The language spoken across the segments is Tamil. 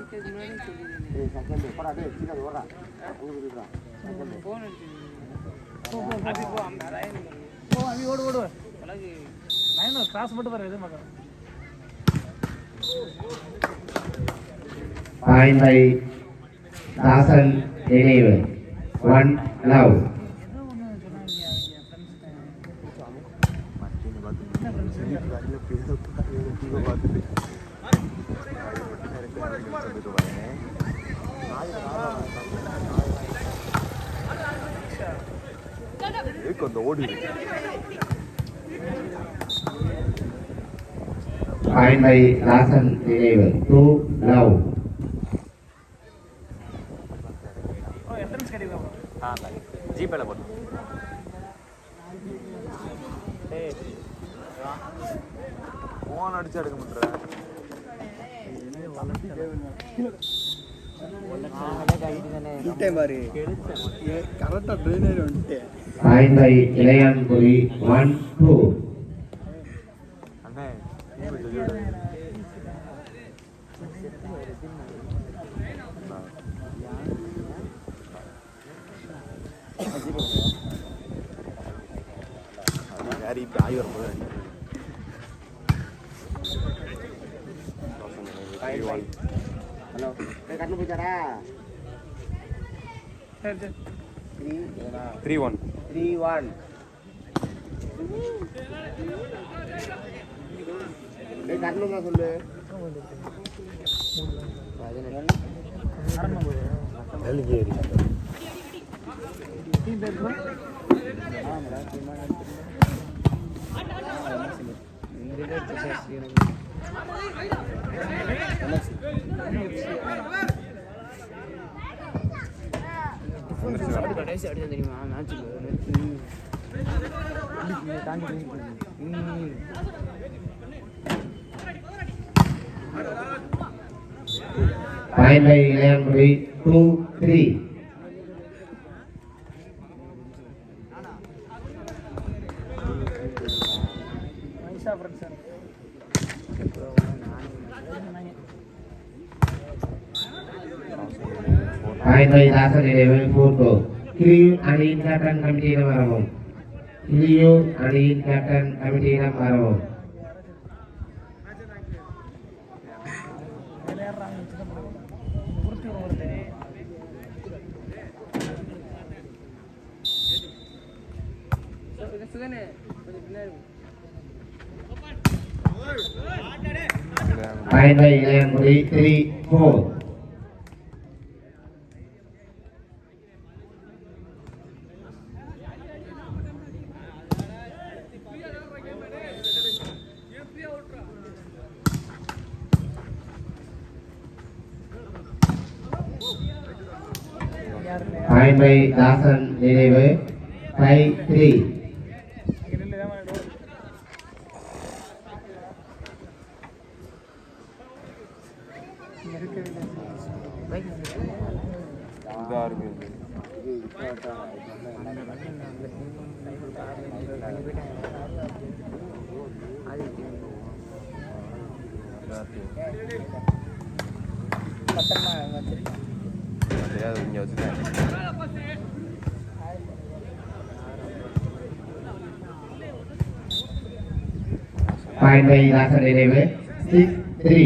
Fine by Dasan Denive. One love. Fine by Dasan Denive. Two love. ஜிபேல போடு. போன் அடிச்சு எடுக்க முடியல. Fine by Ilayanpuri. 1-2. யாரி இப்ப ஆயி வரும் போது ஹலோ கண்ணு போச்சாரா 3-1 கண்ணு தான் சொல்லு கடைசி அடிச்சா தெரியுமா மேட்சுக்கு Fine by Ilayanpuri. 2-3. Fine by Dasan Denive. 4-4. Kiliu Adin Captain Committee Namaramum. Kiliu Adin Captain Committee Namaramum. Fine by Ilayanpuri. 3-4. Fine by Dasan Denive. 5-3. இங்க வச்சுட்டேன். Fine by Dasan Denive. 6-3.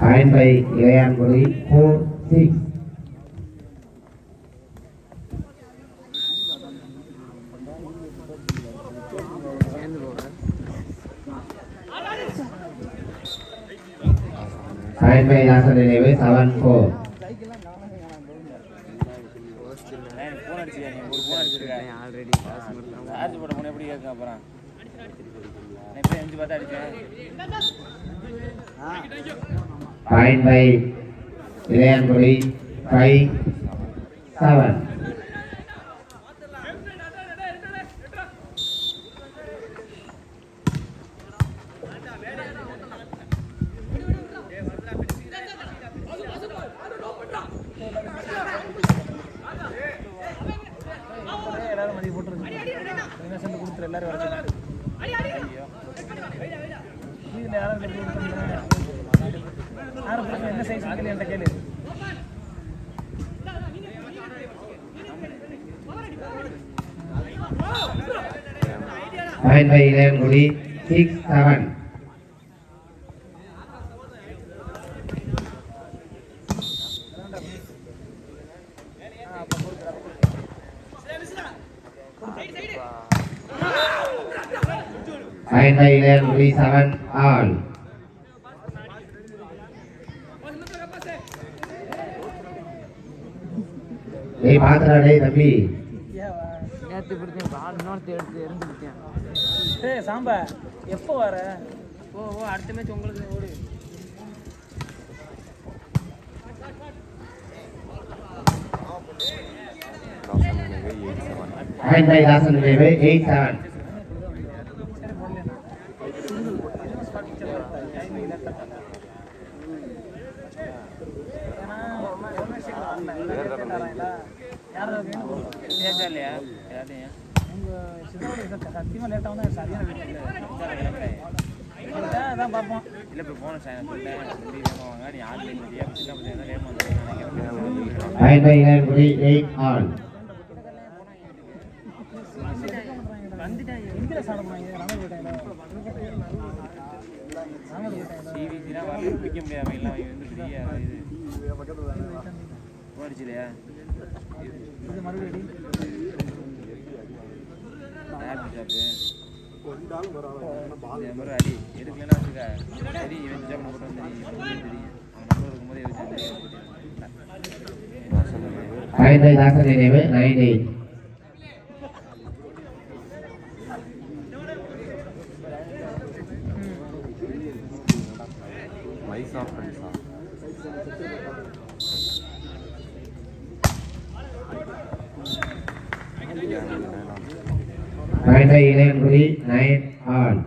Fine by Ilayanpuri. 4-6. Fine by Dasan Denive. 7-4. Already charge போட போன எப்படி கேட்க அப்புறம் எப்படி 5 பார்த்தா அடிச்சேன். Fine by Ilayanpuri. 5-7. எல்லாரும் வர ஐயோ இதுல யாரும் என்ன சைஸ் கேளு என்கிட்ட கேளு Point by Ilayangudi 6-7. Point by Ilayangudi 7-all. Hey, Patra, hey, Thambi. நேற்று பிடிச்சேன் பால் இன்னொருத்த எடுத்து எரிஞ்சு பிடிச்சேன் ஏய் சாம்பா எப்போ வர ஓ அடுத்த மேட்ச் உங்களுக்கு ஓடு Point by Dasan Neve 8-7. இல்லையா சத்தியமா லேட்டாக வந்து சரியான அதான் பார்ப்போம் இல்லை இப்போ போன வாங்க நீ online Point by Ilayangudi 8-all. வந்துட்டேன் எங்கே சாப்பிட போனாங்க சிவிசினா வரல பிடிக்க முடியாது எல்லாம் வந்து பெரிய இது போடிச்சிலையா இது மறுபடியும் அடி எடுக்கலன்னா வச்சுக்க சரி இவன் ஜாப் போட்டு வந்து தெரியும் அவன் நம்பர் இருக்கும்போது Point by Dasan Neve 9-8. Mysa friends. Point by Ilayangudi 9-all.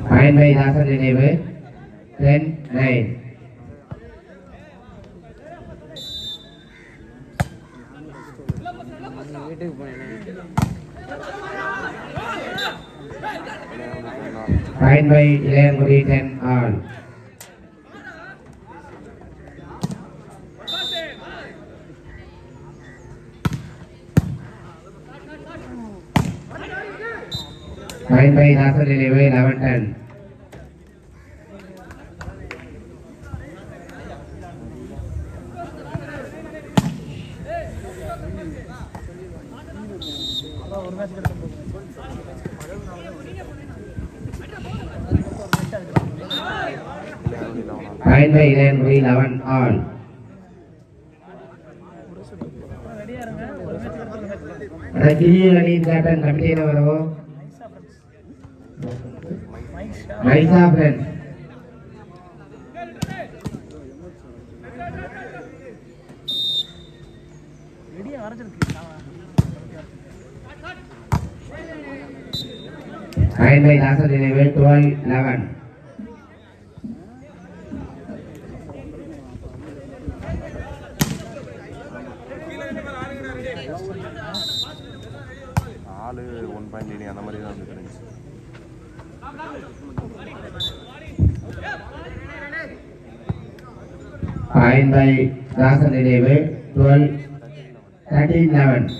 Point by Dasan Neve 10-9. வீட்டுக்கு போனேன் Point by Ilayangudi 10-all. Point by Dasan Neve 11-10. ஒரு மேட்ச் கிடைக்கும் Point by Ilayangudi 11-all. ரெடியா இருங்க ஒரு மேட்ச் கிடைக்கும் கிரியூ அணியின் கேப்டன் கமிட்டியில் வரவும் மைசா ஃப்ரெண்ட்ஸ். ரெடியா வரைஞ்சிருக்கு Point by Dasan Neve 12-11. ஆளு 1.8 அந்த மாதிரி தான் இருந்துச்சு. Point by Dasan Neve 13-11.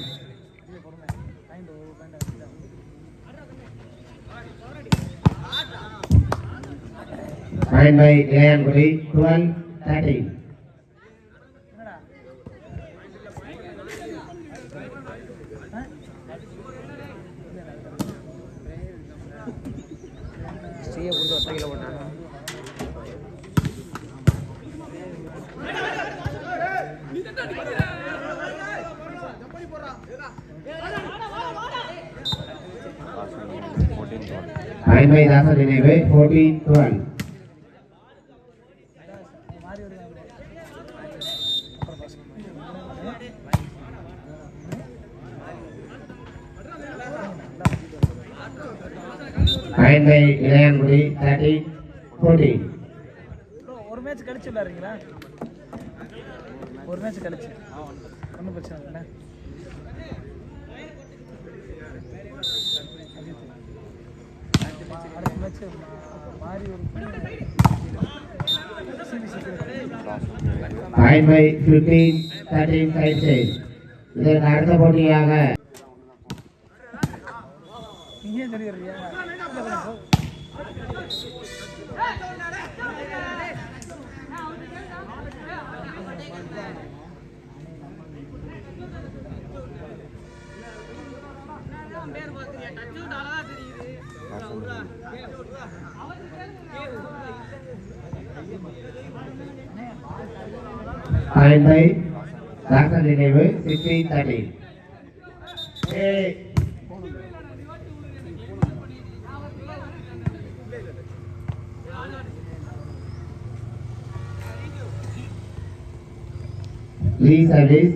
Point by Ilayangudi 12-13. ஸ்ரீயை கொடுத்து ஒத்த கிலோ போட்டாங்க Point by Dasan Neve 14-12. Point by Ilayanpuri 13-14. ஒரு மேட்ச் கழிச்சு விளையாடுறீங்களா? ஒரு மேட்ச் கழிச்சு ஒன்றும் பிரச்சனை இல்லை. அடுத்த மேட்ச் மாறி ஒரு Point by 15-13 side side. இதற்கு அடுத்த போட்டியாக நீயே சொல்லிடுறியா? Point by Dasan நினைவு 16-13. Lee service.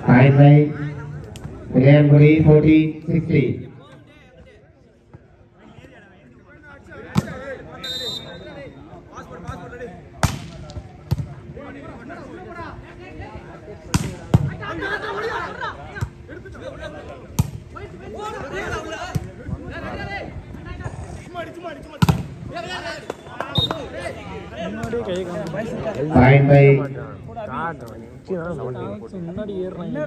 Point by Ilayanpuri 14-16. Point by முன்னாடி ஏறினா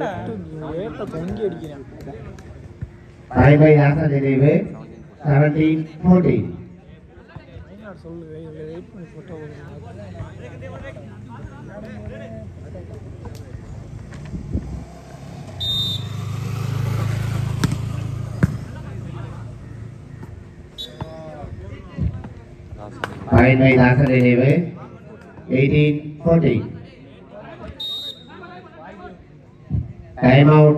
தொங்கி அடிக்கிறேன். Point by Dasan நினைவு 17-14. சொல்லு வெயிட் பண்ணி போட்டோ Point by Dasan நினைவு 18-14. Time out